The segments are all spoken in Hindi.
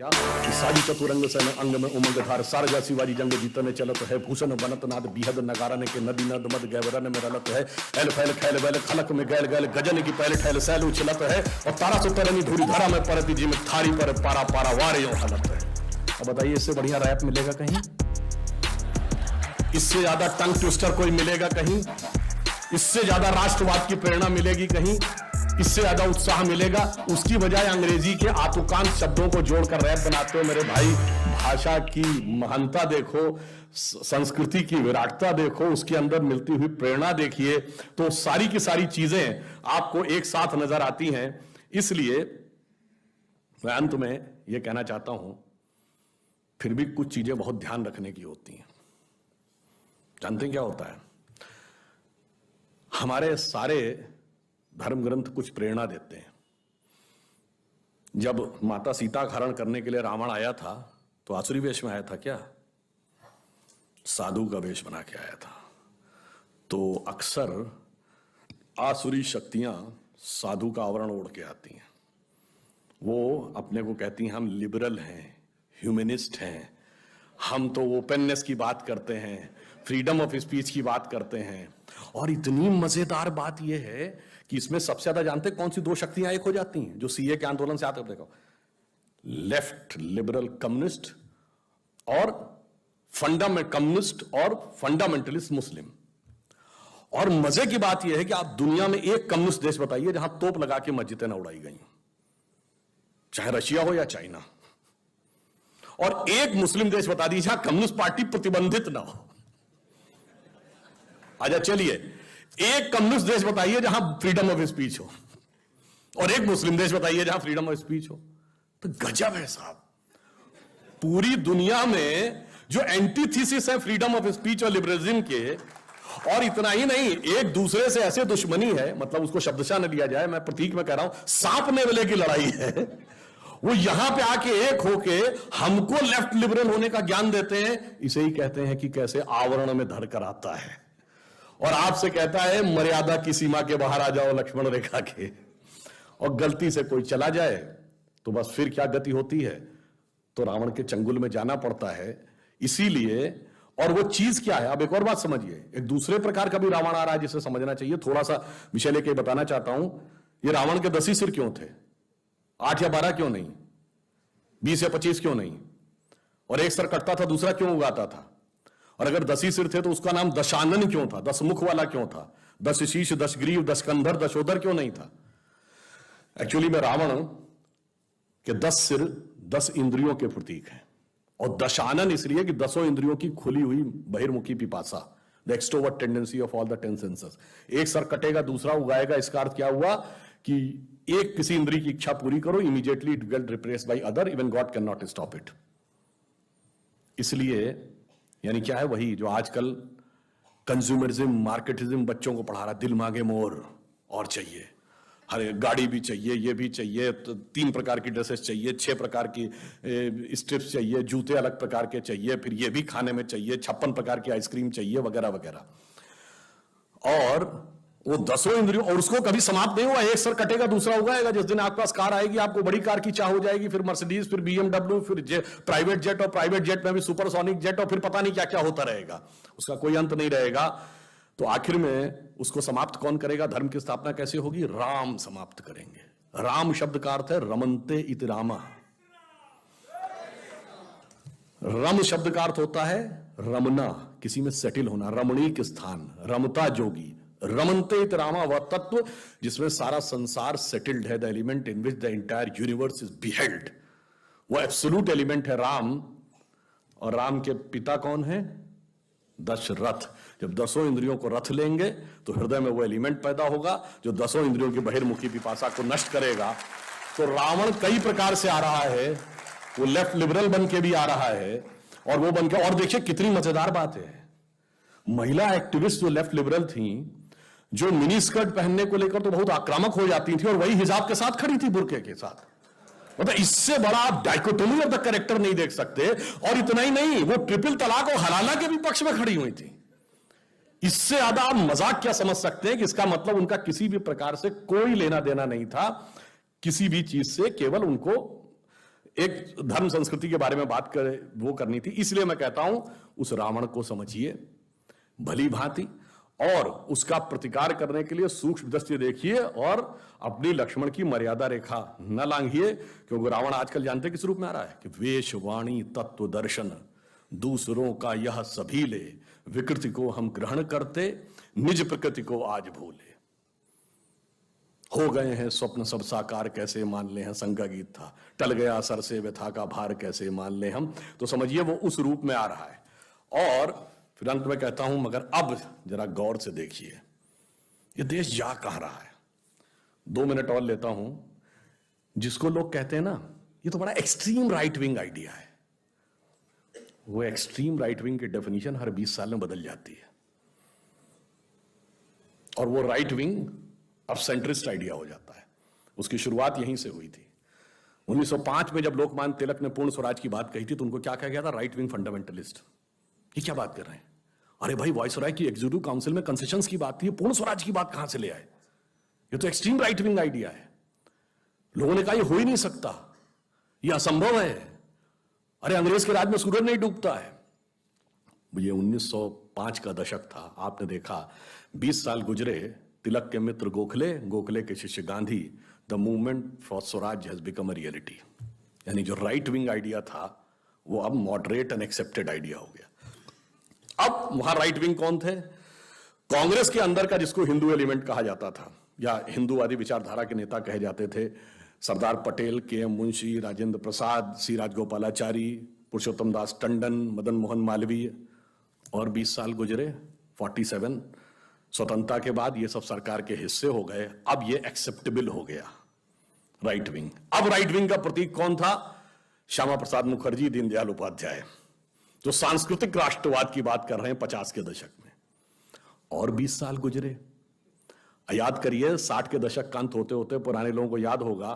क्या साजी चतुरंग सन अंग में उमंग धार सारजा शिवाजी जंग जीतने चलत है भूषण बनत नाद बिहद नगारन के नदी नद मद गैवरन में रलत है एल फैल खैल बैल खलक में गैल गैल गजन की पहले ठैल सैल उछलत है और तारा सुतरनी धूरी धरा में परती जी में थारी पर पारा पारा वारे हलत है। अब बताइए इससे बढ़िया रैप मिलेगा कहीं? इससे ज्यादा टंग ट्विस्टर कोई मिलेगा कहीं? इससे ज्यादा राष्ट्रवाद की प्रेरणा मिलेगी कहीं? इससे ज्यादा उत्साह मिलेगा? उसकी बजाय अंग्रेजी के आतुकांत शब्दों को जोड़कर रैप बनाते हो मेरे भाई। भाषा की महानता देखो, संस्कृति की विराटता देखो, उसके अंदर मिलती हुई प्रेरणा देखिए, तो सारी की सारी चीजें आपको एक साथ नजर आती हैं। इसलिए मैं अंत में यह कहना चाहता हूं, फिर भी कुछ चीजें बहुत ध्यान रखने की होती हैं। जानते हैं क्या होता है? हमारे सारे धर्म ग्रंथ कुछ प्रेरणा देते हैं। जब माता सीता का हरण करने के लिए रावण आया था तो आसुरी वेश में आया था क्या? साधु का वेश बना के आया था। तो अक्सर आसुरी शक्तियां साधु का आवरण ओढ़ के आती हैं। वो अपने को कहती हैं हम लिबरल हैं, ह्यूमनिस्ट हैं, हम तो ओपननेस की बात करते हैं, फ्रीडम ऑफ स्पीच की बात करते हैं। और इतनी मजेदार बात यह है कि इसमें सबसे ज्यादा जानते कौन सी दो शक्तियां एक हो जाती हैं जो सीए के आंदोलन से आते? देखो, लेफ्ट लिबरल कम्युनिस्ट और कम्युनिस्ट और फंडामेंटलिस्ट मुस्लिम। और मजे की बात यह है कि आप दुनिया में एक कम्युनिस्ट देश बताइए जहां तोप लगा के मस्जिदें न उड़ाई गई, चाहे रशिया हो या चाइना। और एक मुस्लिम देश बता दीजिए जहां कम्युनिस्ट पार्टी प्रतिबंधित ना हो। आजा चलिए, एक कम्युनिस्ट देश बताइए जहां फ्रीडम ऑफ स्पीच हो, और एक मुस्लिम देश बताइए जहां फ्रीडम ऑफ स्पीच हो। तो गजब है साहब। पूरी दुनिया में जो एंटीथीसिस है फ्रीडम ऑफ स्पीच और लिबरलिज्म के, और इतना ही नहीं, एक दूसरे से ऐसे दुश्मनी है, मतलब उसको शब्दशः न लिया जाए, मैं प्रतीक में कह रहा हूं, सांप नेवले की लड़ाई है। वो यहां पे आके एक होके हमको लेफ्ट लिबरल होने का ज्ञान देते हैं। इसे ही कहते हैं कि कैसे आवरण में धरकर आता है और आपसे कहता है मर्यादा की सीमा के बाहर आ जाओ लक्ष्मण रेखा के। और गलती से कोई चला जाए तो बस फिर क्या गति होती है? तो रावण के चंगुल में जाना पड़ता है। इसीलिए, और वो चीज क्या है, अब एक और बात समझिए, एक दूसरे प्रकार का भी रावण आ रहा है जिसे समझना चाहिए। थोड़ा सा विषय लेके बताना चाहता हूं। ये रावण के 10 ही सिर क्यों थे? 8 या 12 क्यों नहीं? 20 या 25 क्यों नहीं? और एक सर कटता था, दूसरा क्यों उगाता था? और अगर 10 ही सिर थे तो उसका नाम दशानन क्यों था? 10 मुख वाला क्यों था? 10 शीश, 10 ग्रीव, 10 कंधर, 10 उदर क्यों नहीं था? एक्चुअली में रावण के 10 सिर 10 इंद्रियों के प्रतीक हैं, और दशानन इसलिए कि 10 इंद्रियों की खुली हुई बहिर्मुखी पिपासा, the extrovert tendency of all the 10 senses. एक सर कटेगा, दूसरा उगाएगा। इसका अर्थ क्या हुआ कि एक किसी इंद्रिय की इच्छा पूरी करो, immediately it get replaced by other, even God can not stop it. इसलिए यानी क्या है, वही जो आजकल कंज्यूमरिज्म, मार्केटिज्म बच्चों को पढ़ा रहा, दिल मांगे मोर और चाहिए, हर गाड़ी भी चाहिए, ये भी चाहिए, तो 3 प्रकार की ड्रेसेस चाहिए, 6 प्रकार की स्ट्रिप्स चाहिए, जूते अलग प्रकार के चाहिए, फिर ये भी खाने में चाहिए, 56 प्रकार की आइसक्रीम चाहिए, वगैरह वगैरह। और वो 10 इंद्रियों, और उसको कभी समाप्त नहीं हुआ। एक सर कटेगा, दूसरा उगाएगा। जिस दिन आपके पास कार आएगी, आपको बड़ी कार की चाह हो जाएगी, फिर मर्सिडीज, फिर BMW, फिर प्राइवेट जेट, और प्राइवेट जेट में भी सुपरसोनिक जेट, और फिर पता नहीं क्या क्या होता रहेगा, उसका कोई अंत नहीं रहेगा। तो आखिर में उसको समाप्त कौन करेगा? धर्म की स्थापना कैसे होगी? राम समाप्त करेंगे। राम शब्द का अर्थ है रमन्ते इति रामा। रम शब्द का अर्थ होता है रमना, किसी में सेटिल होना, रमणीक स्थान, रमता जोगी। रमन्ते इति रामा वह तत्व जिसमें सारा संसार सेटिल्ड है, the element in which the entire universe is beheld. वो एब्सोल्यूट एलिमेंट है राम। और राम के पिता कौन है? दशरथ। जब 10 इंद्रियों को रथ लेंगे तो हृदय में वो एलिमेंट पैदा होगा जो 10 इंद्रियों की बहिर्मुखी पिपासा को नष्ट करेगा। तो रावण कई प्रकार से आ रहा है, वो लेफ्ट लिबरल बन के भी आ रहा है, और वो बन के, और देखिए कितनी मजेदार बात है, महिला एक्टिविस्ट जो लेफ्ट लिबरल थी, जो मिनी स्कर्ट पहनने को लेकर तो बहुत आक्रामक हो जाती थी, और वही हिजाब के साथ खड़ी थी, बुर्के के साथ। मतलब इससे बड़ा आप डाइकोटोमी ऑफ द कैरेक्टर नहीं देख सकते। और इतना ही नहीं, वो ट्रिपल तलाक और हलाला के भी पक्ष में खड़ी हुई थी। इससे ज्यादा आप मजाक क्या समझ सकते हैं कि इसका मतलब उनका किसी भी प्रकार से कोई लेना देना नहीं था किसी भी चीज से, केवल उनको एक धर्म संस्कृति के बारे में बात कर वो करनी थी, इसलिए मैं कहता हूं उस रावण को समझिए भली भांति और उसका प्रतिकार करने के लिए सूक्ष्म दृष्टि देखिए और अपनी लक्ष्मण की मर्यादा रेखा न लांघिए, क्योंकि रावण आजकल जानते किस रूप में आ रहा है कि वेश वाणी तत्व दर्शन दूसरों का यह सभी ले, विकृति को हम ग्रहण करते निज प्रकृति को आज भूले। हो गए हैं स्वप्न सब साकार कैसे मान ले हम, संगा गीत था, टल गया सर से व्यथा का भार कैसे मान ले हम। तो समझिए वो उस रूप में आ रहा है। और फिर अंत में कहता हूं मगर अब जरा गौर से देखिए ये देश जा कहां रहा है। 2 मिनट और लेता हूं। जिसको लोग कहते हैं ना ये तो बड़ा एक्सट्रीम राइट विंग आइडिया है, वो एक्सट्रीम राइट विंग की डेफिनेशन हर 20 साल में बदल जाती है और वो राइट विंग अब सेंट्रिस्ट आइडिया हो जाता है। उसकी शुरुआत यहीं से हुई थी। 1905 में जब लोकमान्य तिलक ने पूर्ण स्वराज की बात कही थी तो उनको क्या कहा गया था? Right wing fundamentalist. ये क्या बात कर रहे हैं? अरे भाई वायसराय की एग्जीक्यूटिव काउंसिल में कंसेशंस की बात थी, पूर्ण स्वराज की बात कहां से ले आए? ये तो एक्सट्रीम राइट विंग आइडिया है। लोगों ने कहा ये हो ही नहीं सकता, ये असंभव है। अरे अंग्रेज के राज में सूरज नहीं डूबता है। ये 1905 का दशक था। आपने देखा 20 साल गुजरे, तिलक के मित्र गोखले, गोखले के शिष्य Gandhi, the movement for Swaraj has become a reality. यानी जो राइट विंग आइडिया था वो अब मॉडरेट एंड एक्सेप्टेड आइडिया हो गया। अब वहां राइट विंग कौन थे? कांग्रेस के अंदर का जिसको हिंदू एलिमेंट कहा जाता था या हिंदूवादी विचारधारा के नेता कहे जाते थे, सरदार पटेल, के.एम. मुंशी, राजेंद्र प्रसाद, सी राजगोपालाचारी, पुरुषोत्तम दास टंडन, मदन मोहन मालवीय। और 20 साल गुजरे, 47 स्वतंत्रता के बाद ये सब सरकार के हिस्से हो गए। अब ये एक्सेप्टेबल हो गया राइट विंग। अब राइट विंग का प्रतीक कौन था? श्यामा प्रसाद मुखर्जी, दीनदयाल उपाध्याय, जो सांस्कृतिक राष्ट्रवाद की बात कर रहे हैं 50 के दशक में। और 20 साल गुजरे। याद करिए 60 के दशक का अंत होते होते पुराने लोगों को याद होगा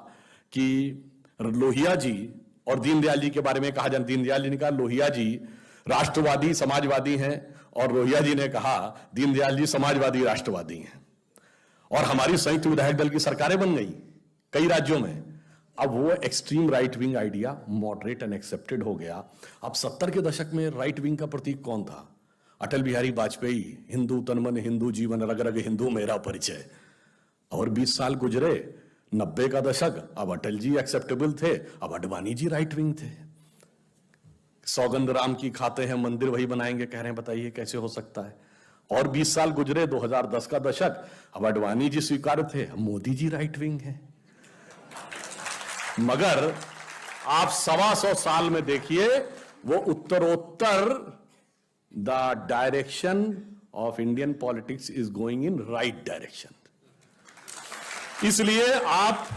कि लोहिया जी और दीनदयाल जी के बारे में कहा जाए, दीनदयाल जी ने कहा लोहिया जी राष्ट्रवादी समाजवादी हैं और लोहिया जी ने कहा दीनदयाल जी समाजवादी राष्ट्रवादी हैं। और हमारी संयुक्त विधायक दल की सरकारें बन गई कई राज्यों में। अब वो extreme right wing idea moderate and accepted हो गया। अब 70 के दशक में राइट विंग का प्रतीक कौन था? अटल बिहारी वाजपेयी, हिंदू तन मन हिंदू जीवन रग रग हिंदू मेरा परिचय। और 20 साल गुजरे, 90 का दशक, अब अटल जी एक्सेप्टेबल थे, अब अडवाणी जी राइट विंग थे। सौगंध राम की खाते हैं मंदिर वही बनाएंगे कह रहे हैं, बताइए कैसे हो सकता है? और 20 साल गुजरे, 2010 का दशक, अब अडवाणी जी स्वीकार थे, मोदी जी राइट विंग है। मगर आप 125 साल में देखिए वो उत्तरोत्तर the direction of Indian politics is going in right direction. इसलिए आप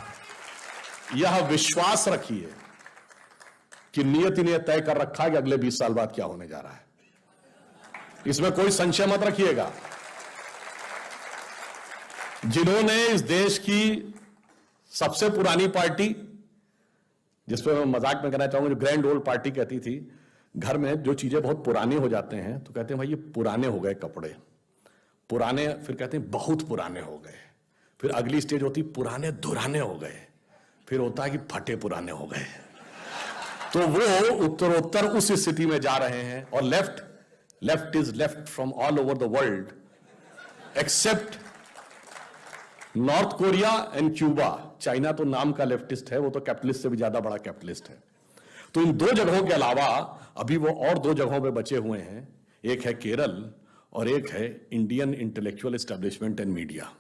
यह विश्वास रखिए कि नियति ने तय कर रखा है कि अगले 20 साल बाद क्या होने जा रहा है। इसमें कोई संशय मत रखिएगा। जिन्होंने इस देश की सबसे पुरानी पार्टी, जिसपे मैं मजाक में कहना चाहूंगा, जो ग्रैंड ओल्ड पार्टी कहती थी, घर में जो चीजें बहुत पुरानी हो जाते हैं तो कहते हैं भाई ये पुराने हो गए कपड़े, पुराने, फिर कहते हैं बहुत पुराने हो गए, फिर अगली स्टेज होती पुराने धुराने हो गए, फिर होता है कि फटे पुराने हो गए। तो वो उत्तरोत्तर उस स्थिति में जा रहे हैं। और left is left from all over the world accept north Korea and Cuba. China तो नाम का लेफ्टिस्ट है, वो तो कैपिटलिस्ट से भी ज्यादा बड़ा कैपिटलिस्ट है। तो इन 2 जगहों के अलावा अभी वो और 2 जगहों पे बचे हुए हैं, एक है केरल और एक है Indian intellectual establishment and media.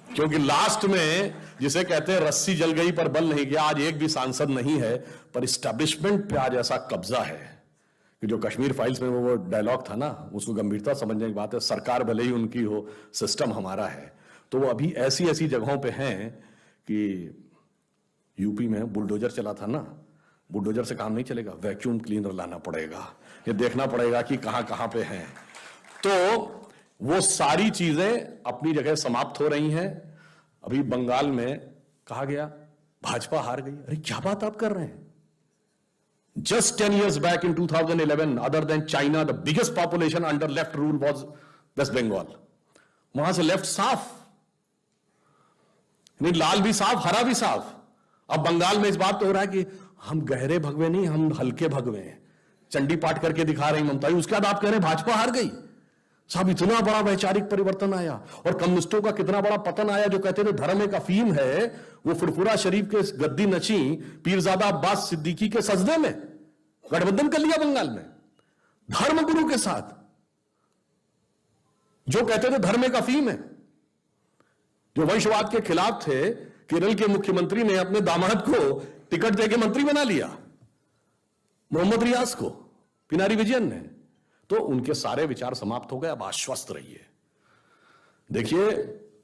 क्योंकि लास्ट में जिसे कहते हैं रस्सी जल गई पर बल नहीं गया, आज एक भी सांसद नहीं है, पर एस्टेब्लिशमेंट पे आज ऐसा कब्जा है कि जो कश्मीर फाइल्स में वो डायलॉग था ना, उसको गंभीरता समझने की बात है। सरकार भले ही उनकी हो, सिस्टम हमारा है। तो वो अभी ऐसी ऐसी जगहों पे हैं कि यूपी में बुलडोजर चला था ना, बुलडोजर से काम नहीं चलेगा, वैक्यूम क्लीनर लाना पड़ेगा, ये देखना पड़ेगा कि कहां कहां पे हैं। तो वो सारी चीजें अपनी जगह समाप्त हो रही हैं। अभी बंगाल में कहा गया भाजपा हार गई। अरे क्या बात आप कर रहे हैं? Just 10 years back in 2011, other than China, the biggest population under left rule was West Bengal. वहां से लेफ्ट साफ, नहीं लाल भी साफ, हरा भी साफ। अब बंगाल में इस बात तो हो रहा है कि हम गहरे भगवे नहीं, हम हल्के भगवे हैं। चंडी पाठ करके दिखा रही ममता जी, उसके बाद आप कह रहे हैं भाजपा हार गई। साहब इतना बड़ा वैचारिक परिवर्तन आया, और कम्युनिस्टों का कितना बड़ा पतन आया। जो कहते थे धर्म एक अफीम है, वो फुरफुरा शरीफ के गद्दी नची पीरजादा अब्बास सिद्दीकी के सजदे में गठबंधन कर लिया बंगाल में धर्म गुरु के साथ। जो कहते थे धर्म एक अफीम है, जो वंशवाद के खिलाफ थे, केरल के मुख्यमंत्री ने अपने दामाद को टिकट देके मंत्री बना लिया, मोहम्मद रियाज को, पिनारी विजयन ने। तो उनके सारे विचार समाप्त हो गए। अब आश्वस्त रहिए। देखिए,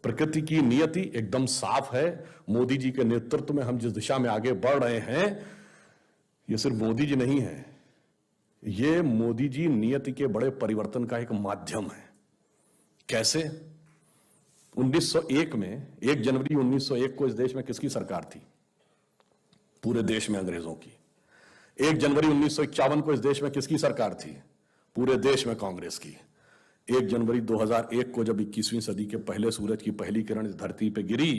प्रकृति की नियति एकदम साफ है। मोदी जी के नेतृत्व में हम जिस दिशा में आगे बढ़ रहे हैं, ये सिर्फ मोदी जी नहीं है, ये मोदी जी नियति के बड़े परिवर्तन का एक माध्यम है। कैसे? 1901 में 1 जनवरी 1901 को इस देश में किसकी सरकार थी? पूरे देश में अंग्रेजों की। 1 जनवरी 1951 को इस देश में किसकी सरकार थी? पूरे देश में कांग्रेस की। 1 जनवरी 2001 को जब 21वीं सदी के पहले सूरज की पहली किरण इस धरती पे गिरी,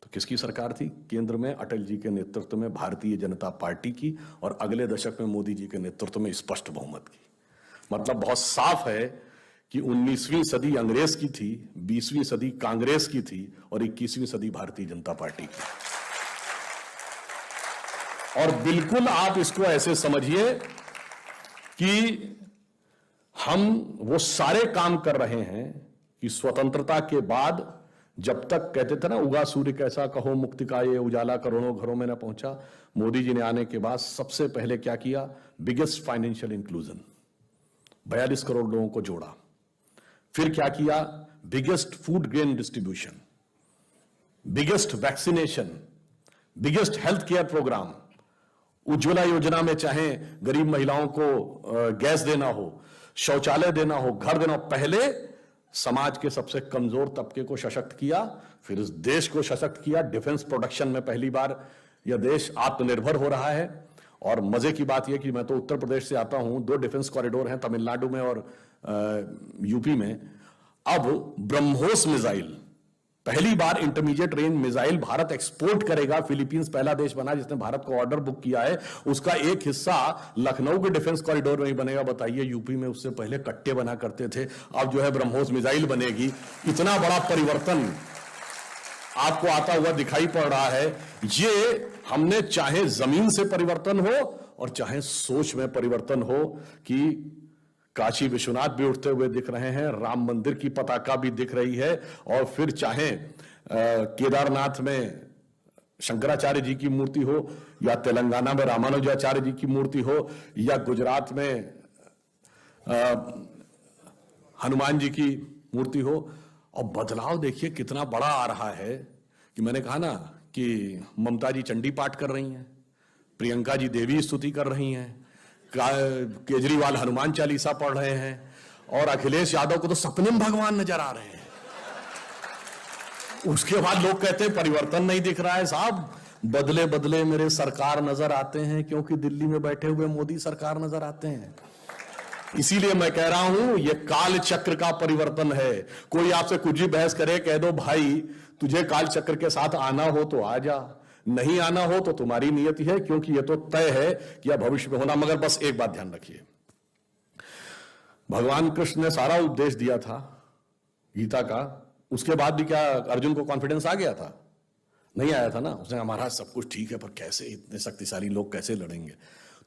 तो किसकी सरकार थी? केंद्र में अटल जी के नेतृत्व में भारतीय जनता पार्टी की, और अगले दशक में मोदी जी के नेतृत्व में स्पष्ट बहुमत की। मतलब बहुत साफ है कि 19वीं सदी अंग्रेज की थी, 20वीं सदी कांग्रेस की थी, और 21वीं सदी भारतीय जनता पार्टी की। और बिल्कुल आप इसको ऐसे समझिए कि हम वो सारे काम कर रहे हैं कि स्वतंत्रता के बाद, जब तक कहते थे ना उगा सूर्य कैसा कहो मुक्ति का ये उजाला करोड़ों घरों में न पहुंचा, मोदी जी ने आने के बाद सबसे पहले क्या किया? बिगेस्ट फाइनेंशियल इंक्लूजन, 42 करोड़ लोगों को जोड़ा। फिर क्या किया? Biggest food grain distribution, biggest vaccination, biggest health care program. Ujjwala योजना में चाहे गरीब महिलाओं को गैस देना हो, शौचालय देना हो, घर देना हो, पहले समाज के सबसे कमजोर तबके को सशक्त किया, फिर इस देश को सशक्त किया। डिफेंस प्रोडक्शन में पहली बार यह देश आत्मनिर्भर हो रहा है। और मजे की बात यह कि मैं तो उत्तर प्रदेश से आता हूं, 2 डिफेंस कॉरिडोर हैं तमिलनाडु में और यूपी में। अब ब्रह्मोस मिसाइल, पहली बार intermediate range missile Bharat export करेगा। फिलीपींस पहला देश बना जिसने भारत को ऑर्डर बुक किया है। उसका एक हिस्सा लखनऊ के डिफेंस कॉरिडोर में ही बनेगा। बताइए, यूपी में उससे पहले कट्टे बना करते थे, अब जो है ब्रह्मोस मिसाइल बनेगी। इतना बड़ा परिवर्तन आपको आता हुआ दिखाई पड़ रहा है। ये हमने चाहे जमीन से परिवर्तन हो और चाहे सोच में परिवर्तन हो, कि काशी विश्वनाथ भी उठते हुए दिख रहे हैं, राम मंदिर की पताका भी दिख रही है, और फिर चाहे केदारनाथ में शंकराचार्य जी की मूर्ति हो, या तेलंगाना में रामानुजाचार्य जी की मूर्ति हो, या गुजरात में हनुमान जी की मूर्ति हो। और बदलाव देखिए कितना बड़ा आ रहा है, कि मैंने कहा ना कि ममता जी चंडी पाठ कर रही हैं, प्रियंका जी देवी स्तुति कर रही हैं, केजरीवाल हनुमान चालीसा पढ़ रहे हैं, और अखिलेश यादव को तो सपने में भगवान नजर आ रहे हैं। उसके बाद लोग कहते हैं परिवर्तन नहीं दिख रहा है। साहब, बदले बदले मेरे सरकार नजर आते हैं, क्योंकि दिल्ली में बैठे हुए मोदी सरकार नजर आते हैं। इसीलिए मैं कह रहा हूं, यह काल चक्र का परिवर्तन है। कोई आपसे कुछ भी बहस करे, कह दो भाई तुझे काल चक्र के साथ आना हो तो आ जा, नहीं आना हो तो तुम्हारी नियति है, क्योंकि यह तो तय है कि यह भविष्य में होना। मगर बस एक बात ध्यान रखिए, भगवान कृष्ण ने सारा उपदेश दिया था गीता का, उसके बाद भी क्या अर्जुन को कॉन्फिडेंस आ गया था? नहीं आया था ना। उसने कहा महाराज सब कुछ ठीक है, पर कैसे इतने शक्तिशाली लोग कैसे लड़ेंगे?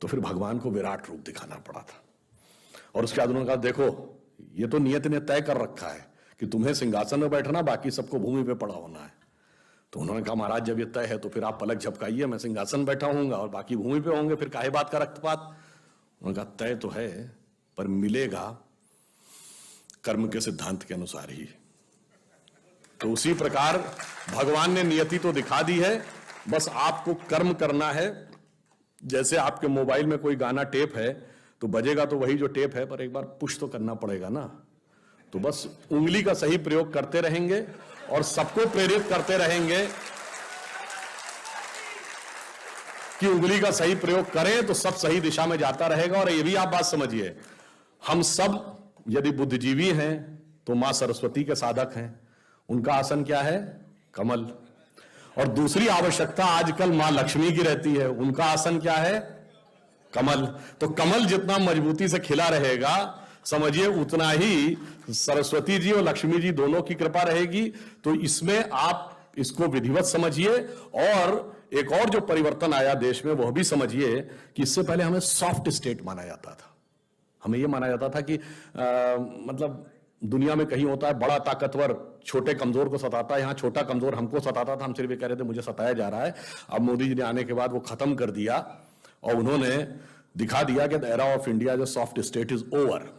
तो फिर भगवान को विराट रूप दिखाना पड़ा था। और उसके बाद उन्होंने कहा देखो, ये तो नियति ने तय कर रखा है कि तुम्हें सिंहासन में बैठना, बाकी सबको भूमि पे पड़ा होना है। तो उन्होंने कहा महाराज जब ये तय है तो फिर आप पलक झपकाइए, मैं सिंहासन बैठा हूंगा और बाकी भूमि पे होंगे, फिर काहे बात का रक्तपात? उन्होंने कहा तय तो है, पर मिलेगा कर्म के सिद्धांत के अनुसार ही। तो उसी प्रकार भगवान ने नियति तो दिखा दी है, बस आपको कर्म करना है। जैसे आपके मोबाइल में कोई गाना टेप है तो बजेगा तो वही जो टेप है, पर एक बार पुश तो करना पड़ेगा ना। तो बस उंगली का सही प्रयोग करते रहेंगे और सबको प्रेरित करते रहेंगे कि उंगली का सही प्रयोग करें तो सब सही दिशा में जाता रहेगा। और ये भी आप बात समझिए, हम सब यदि बुद्धिजीवी हैं तो मां सरस्वती के साधक हैं। उनका आसन क्या है? कमल। और दूसरी आवश्यकता आजकल मां लक्ष्मी की रहती है, उनका आसन क्या है? कमल। तो कमल जितना मजबूती से खिला रहेगा, समझिए उतना ही सरस्वती जी और लक्ष्मी जी दोनों की कृपा रहेगी। तो इसमें आप इसको विधिवत समझिए। और एक और जो परिवर्तन आया देश में वह भी समझिए कि इससे पहले हमें सॉफ्ट स्टेट माना जाता था। हमें यह माना जाता था कि मतलब दुनिया में कहीं होता है बड़ा ताकतवर छोटे कमजोर को सताता है, यहां छोटा कमजोर हमको सताता था, हम सिर्फ ये कह रहे थे मुझे सताया जा रहा है। अब मोदी जी ने आने के बाद वो खत्म कर दिया और उन्होंने दिखा दिया कि द एरा ऑफ इंडिया जो सॉफ्ट स्टेट इज ओवर।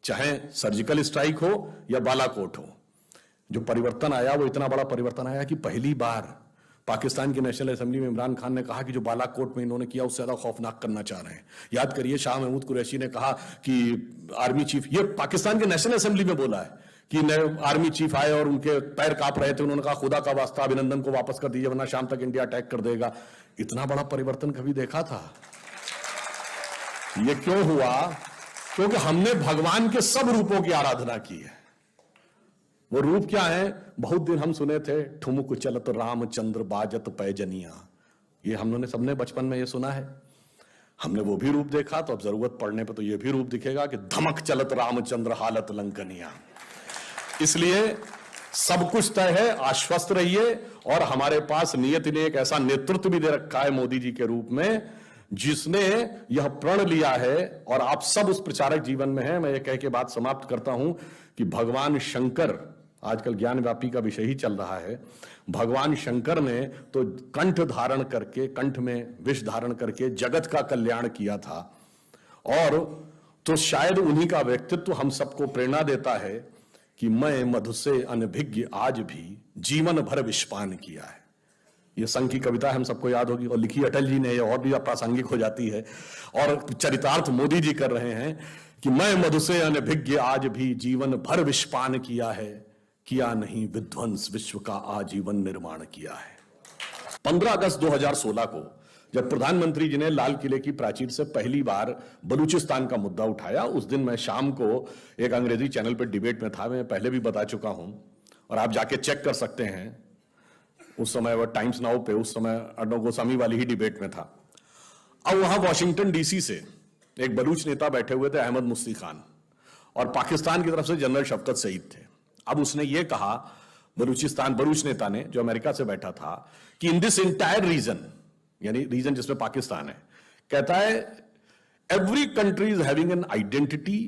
चाहे सर्जिकल स्ट्राइक हो या बालाकोट हो, जो परिवर्तन आया वो इतना बड़ा परिवर्तन आया कि पहली बार पाकिस्तान की नेशनल असेंबली में इमरान खान ने कहा कि जो बालाकोट में इन्होंने किया उससे ज्यादा खौफनाक करना चाह रहे हैं। याद करिए शाह महमूद कुरैशी ने कहा कि आर्मी चीफ, ये पाकिस्तान के नेशनल असेंबली में बोला है कि आर्मी चीफ आए और उनके पैर कांप रहे थे, उन्होंने कहा खुदा का वास्ता अभिनंदन को वापस कर दीजिए वरना शाम तक इंडिया अटैक कर देगा। इतना बड़ा परिवर्तन कभी देखा था? ये क्यों हुआ? क्योंकि हमने भगवान के सब रूपों की आराधना की है। वो रूप क्या है? बहुत दिन हम सुने थे, ठुमुक चलत रामचंद्र बाजत पैजनिया, ये हम लोगों ने सबने बचपन में ये सुना है। हमने वो भी रूप देखा, तो अब जरूरत पड़ने पर तो ये भी रूप दिखेगा कि धमक चलत रामचंद्र हालत लंकनिया। इसलिए सब कुछ तय है, आश्वस्त रहिए। और हमारे पास नियति ने एक ऐसा नेतृत्व भी दे रखा है मोदी जी के रूप में, जिसने यह प्रण लिया है और आप सब उस प्रचारक जीवन में हैं। मैं ये कह के बात समाप्त करता हूं कि भगवान शंकर, आजकल ज्ञान व्यापी का विषय ही चल रहा है, भगवान शंकर ने तो कंठ धारण करके, कंठ में विष धारण करके जगत का कल्याण किया था। और तो शायद उन्हीं का व्यक्तित्व हम सबको प्रेरणा देता है कि मैं मधु से अनभिज्ञ आज भी जीवन भर विषपान किया है। ये संघ की कविता हम सबको याद होगी और लिखी अटल जी ने, ये और भी अप्रासंगिक हो जाती है। और चरितार्थ मोदी जी कर रहे हैं कि मैं मधु से अनभिज्ञ आज भी जीवन भर विषपान किया है, किया नहीं विध्वंस विश्व का आजीवन निर्माण किया है। 15 अगस्त 2016 को जब प्रधानमंत्री जी ने लाल किले की प्राचीर से पहली बार बलूचिस्तान का मुद्दा उठाया, उस दिन मैं शाम को एक अंग्रेजी चैनल पर डिबेट में था। मैं पहले भी बता चुका हूं और आप जाके चेक कर सकते हैं। उस समय वह टाइम्स नाउ पे उस समय अर्णब गोस्वामी वाली ही डिबेट में था। अब वहां वॉशिंगटन डीसी से एक बलूच नेता बैठे हुए थे, अहमद मुफ्ती खान, और पाकिस्तान की तरफ से जनरल शफकत सईद थे। अब उसने ये कहा, बलूच नेता ने, जो अमेरिका से बैठा था, कि इन दिस इंटायर रीजन, यानी रीजन जिसमें पाकिस्तान है, कहता है every country is having an identity,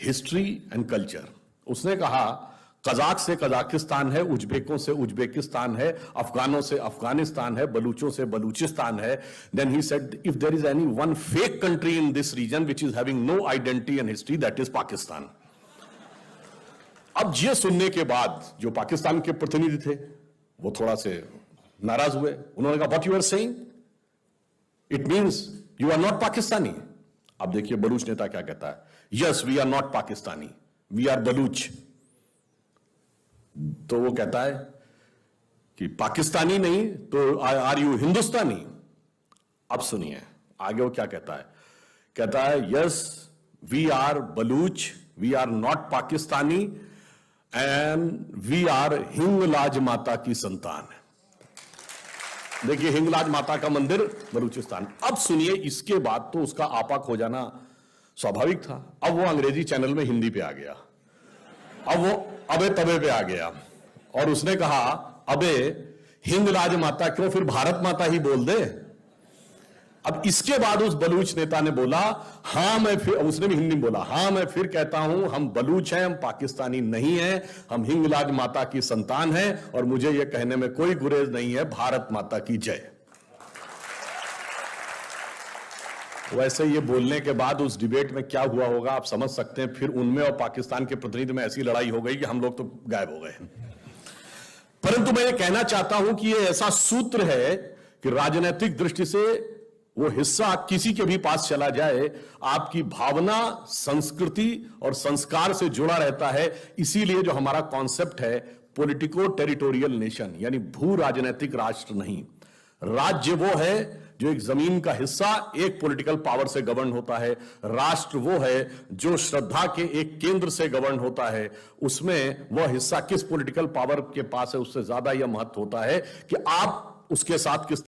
history and culture. उसने कहा कजाक से कजाकिस्तान है, उज्बेकों से उज्बेकिस्तान है, अफगानों से अफगानिस्तान है, बलूचों से बलूचिस्तान है। Then he said if there is any one fake country in this region which is having no identity and history, that is Pakistan. अब ये सुनने के बाद जो पाकिस्तान के प्रतिनिधि थे वो थोड़ा से नाराज हुए। उन्होंने कहा what you are saying, it means you are not Pakistani. अब देखिए बलूच नेता क्या कहता है, yes we are not Pakistani, we are Baloch. तो वो कहता है कि पाकिस्तानी नहीं तो आर यू हिंदुस्तानी। अब सुनिए आगे वो क्या कहता है, कहता है yes we are Baloch, we are not Pakistani and we are Hinglaj Mata की संतान। देखिए हिंगलाज माता का मंदिर बलूचिस्तान। अब सुनिए इसके बाद तो उसका आपा खो जाना स्वाभाविक था। अब वो अंग्रेजी चैनल में हिंदी पे आ गया, अब वो अबे तबे पे आ गया और उसने कहा अबे हिंगलाज माता क्यों, फिर भारत माता ही बोल दे। अब इसके बाद उस बलूच नेता ने बोला हां मैं फिर, उसने भी हिंदी में बोला, हां मैं फिर कहता हूं हम बलूच हैं, हम पाकिस्तानी नहीं हैं, हम हिंगलाज माता की संतान हैं और मुझे यह कहने में कोई गुरेज नहीं है, भारत माता की जय। वैसे ये बोलने के बाद उस डिबेट में क्या हुआ होगा आप समझ सकते हैं। फिर उनमें और पाकिस्तान के प्रतिनिधि में ऐसी लड़ाई हो गई कि हम लोग तो गायब हो गए। परंतु मैं ये कहना चाहता हूं कि ये ऐसा सूत्र है कि राजनीतिक दृष्टि से वो हिस्सा किसी के भी पास चला जाए, आपकी भावना, संस्कृति और संस्कार से जुड़ा रहता है। इसीलिए जो हमारा कॉन्सेप्ट है पॉलिटिको टेरिटोरियल नेशन, यानी भू राजनीतिक राष्ट्र नहीं। राज्य वो है जो एक जमीन का हिस्सा एक पॉलिटिकल पावर से गवर्न होता है, राष्ट्र वो है जो श्रद्धा के एक केंद्र से गवर्न होता है। उसमें वह हिस्सा किस पॉलिटिकल पावर के पास है उससे ज्यादा यह महत्व होता है कि आप उसके साथ किस